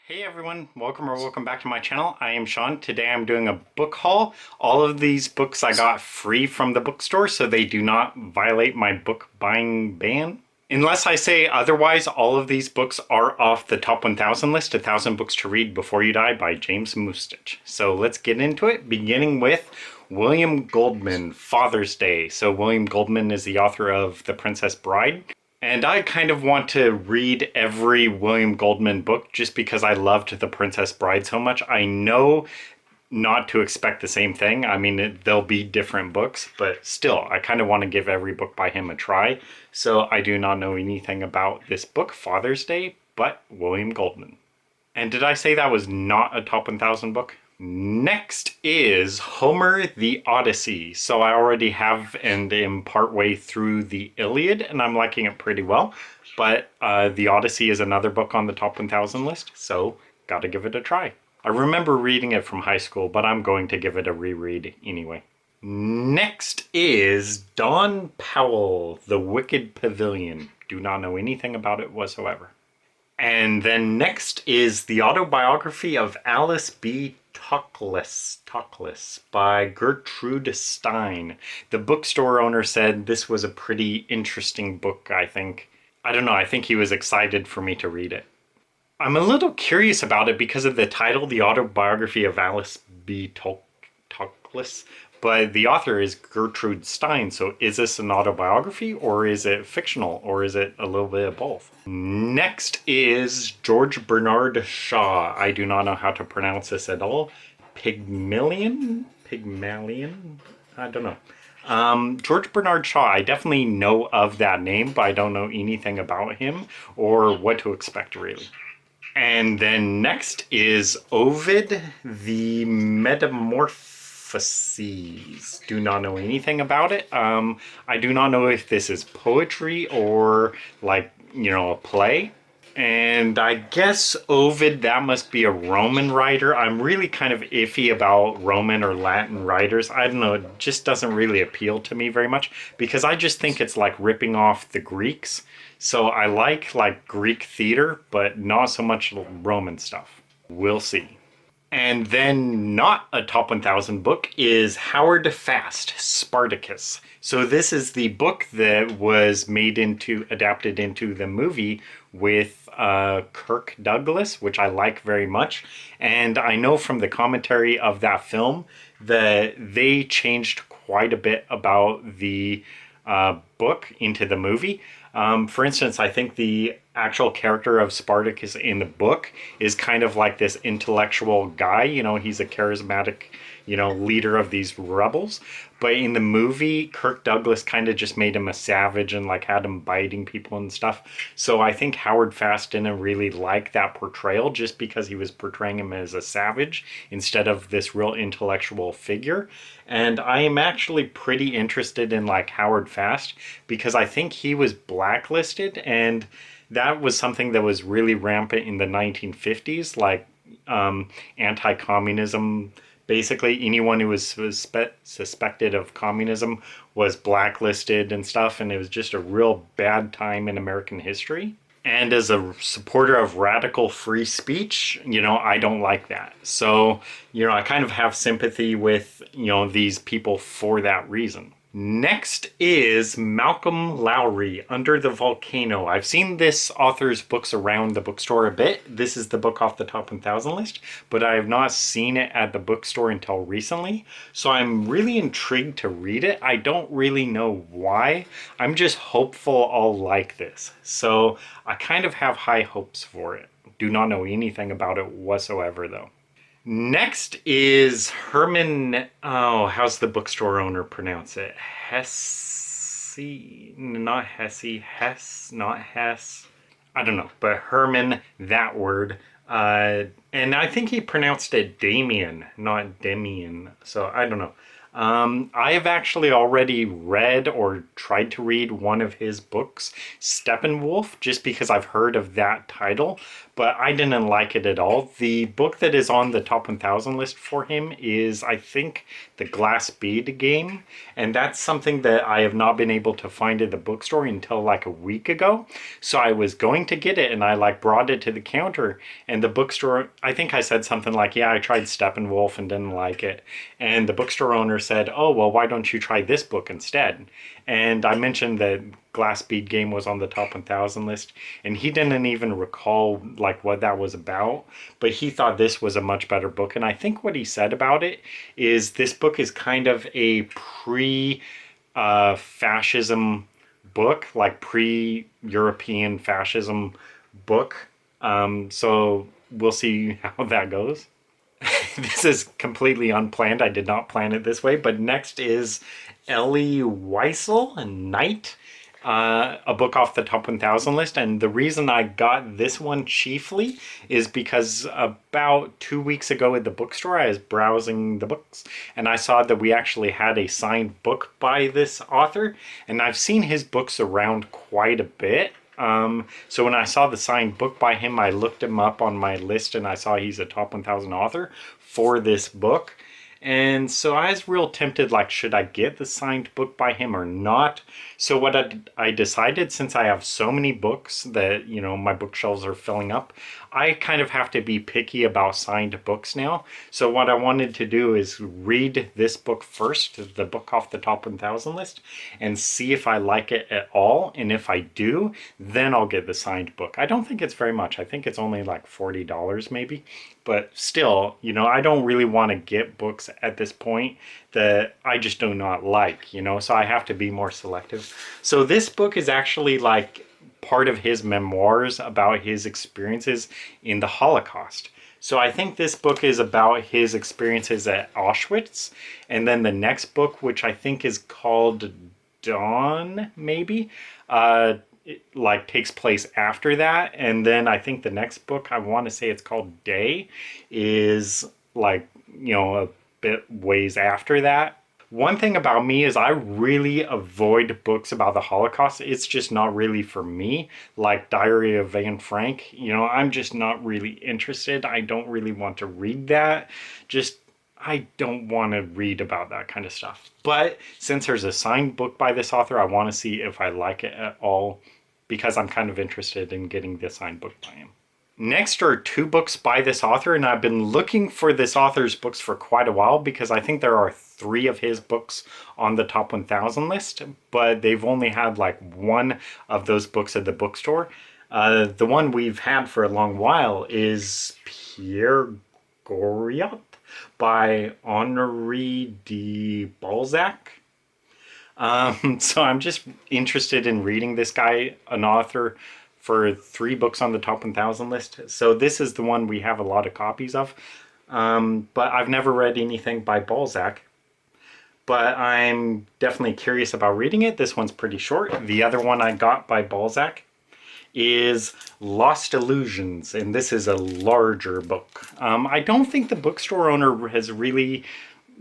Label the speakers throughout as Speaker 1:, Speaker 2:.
Speaker 1: Hey everyone, welcome back to my channel. I am Sean. Today I'm doing a book haul. All of these books I got free from the bookstore, so they do not violate my book buying ban. Unless I say otherwise, all of these books are off the top 1000 list, 1000 Books to Read Before You Die by James Mustich. So let's get into it, beginning with William Goldman, Father's Day. So William Goldman is the author of The Princess Bride. And I kind of want to read every William Goldman book just because I loved The Princess Bride so much. I know not to expect the same thing. I mean, they'll be different books, but still, I kind of want to give every book by him a try. So I do not know anything about this book, Father's Day, but William Goldman. And did I say that was not a top 1000 book? Next is Homer the Odyssey. So I already have and am partway through the Iliad and I'm liking it pretty well. But the Odyssey is another book on the top 1000 list, so gotta give it a try. I remember reading it from high school, but I'm going to give it a reread anyway. Next is Don Powell, The Wicked Pavilion. Do not know anything about it whatsoever. And then next is the autobiography of Alice B. Toklas by Gertrude Stein. The bookstore owner said this was a pretty interesting book, I think. I don't know, I think he was excited for me to read it. I'm a little curious about it because of the title, The Autobiography of Alice B. Toklas, but the author is Gertrude Stein, so is this an autobiography or is it fictional or is it a little bit of both? Next is George Bernard Shaw. I do not know how to pronounce this at all. Pygmalion? I don't know. George Bernard Shaw, I definitely know of that name, but I don't know anything about him or what to expect really. And then next is Ovid, the Metamorphoses. Do not know anything about it. I do not know if this is poetry or like, a play. And I guess Ovid, that must be a Roman writer. I'm really kind of iffy about Roman or Latin writers. I don't know, it just doesn't really appeal to me very much because I just think it's like ripping off the Greeks. So I like Greek theater, but not so much Roman stuff. We'll see. And then not a top 1000 book is Howard Fast, Spartacus. So this is the book that was adapted into the movie with Kirk Douglas, which I like very much. And I know from the commentary of that film that they changed quite a bit about the book into the movie. For instance, I think the actual character of Spartacus in the book is kind of like this intellectual guy. He's a charismatic, leader of these rebels. But in the movie, Kirk Douglas kind of just made him a savage and had him biting people and stuff. So I think Howard Fast didn't really like that portrayal just because he was portraying him as a savage instead of this real intellectual figure. And I am actually pretty interested in Howard Fast because I think he was blacklisted, and that was something that was really rampant in the 1950s, anti-communism. Basically, anyone who was suspected of communism was blacklisted and stuff, and it was just a real bad time in American history. And as a supporter of radical free speech, I don't like that. So, I kind of have sympathy with, these people for that reason. Next is Malcolm Lowry, Under the Volcano. I've seen this author's books around the bookstore a bit. This is the book off the top 1000 list, but I have not seen it at the bookstore until recently. So I'm really intrigued to read it. I don't really know why. I'm just hopeful I'll like this. So I kind of have high hopes for it. Do not know anything about it whatsoever though. Next is Herman, how's the bookstore owner pronounce it? Hesse, not Hesse, Hesse, not Hesse. I don't know, but Herman, that word. And I think he pronounced it Demian, not Demian. So I don't know. I have actually already read or tried to read one of his books, Steppenwolf, just because I've heard of that title, but I didn't like it at all. The book that is on the top 1000 list for him is, I think, the Glass Bead game, and that's something that I have not been able to find at the bookstore until like a week ago. So I was going to get it, and I like brought it to the counter, and the bookstore, I think I said something like, yeah, I tried Steppenwolf and didn't like it. And the bookstore owner said, oh, well, why don't you try this book instead? And I mentioned that Glass Bead Game was on the top 1000 list, and he didn't even recall like what that was about, but he thought this was a much better book. And I think what he said about it is this book is kind of a pre-fascism book, like pre-European fascism book. So we'll see how that goes. This is completely unplanned. I did not plan it this way. But next is Elie Wiesel, Knight, a book off the top 1000 list. And the reason I got this one chiefly is because about 2 weeks ago at the bookstore, I was browsing the books and I saw that we actually had a signed book by this author. And I've seen his books around quite a bit. So when I saw the signed book by him, I looked him up on my list and I saw he's a top 1000 author for this book. And so I was real tempted, like, should I get the signed book by him or not? So what I decided, since I have so many books that, you know, my bookshelves are filling up, I kind of have to be picky about signed books now. So what I wanted to do is read this book first, the book off the top 1000 list, and see if I like it at all. And if I do, then I'll get the signed book. I don't think it's very much. I think it's only like $40 maybe. But still, you know, I don't really want to get books at this point that I just do not like, you know, so I have to be more selective. So this book is actually like part of his memoirs about his experiences in the Holocaust. So I think this book is about his experiences at Auschwitz. And then the next book, which I think is called Dawn, maybe, it like takes place after that. And then I think the next book, I want to say it's called Day, is like, you know, a bit ways after that. One thing about me is I really avoid books about the Holocaust. It's just not really for me. Like Diary of Anne Frank, you know, I'm just not really interested. I don't really want to read that. Just I don't want to read about that kind of stuff. But since there's a signed book by this author, I want to see if I like it at all, because I'm kind of interested in getting the signed book by him. Next are 2 books by this author, and I've been looking for this author's books for quite a while because I think there are 3 of his books on the top 1000 list, but they've only had like 1 of those books at the bookstore. The one we've had for a long while is Pere Goriot by Honore de Balzac. So I'm just interested in reading this guy, an author, for 3 books on the top 1000 list. So this is the one we have a lot of copies of. But I've never read anything by Balzac. But I'm definitely curious about reading it. This one's pretty short. The other one I got by Balzac is Lost Illusions, and this is a larger book. I don't think the bookstore owner has really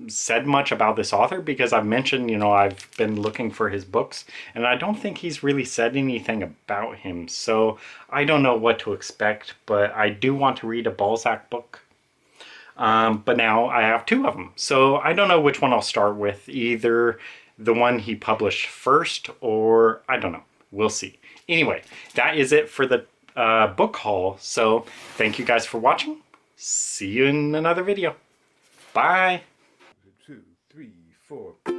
Speaker 1: said much about this author because I've mentioned, you know, I've been looking for his books and I don't think he's really said anything about him. So I don't know what to expect, but I do want to read a Balzac book. But now I have 2 of them. So I don't know which one I'll start with, either the one he published first or I don't know. We'll see. Anyway, that is it for the book haul. So thank you guys for watching. See you in another video. Bye.
Speaker 2: 2, 3, 4.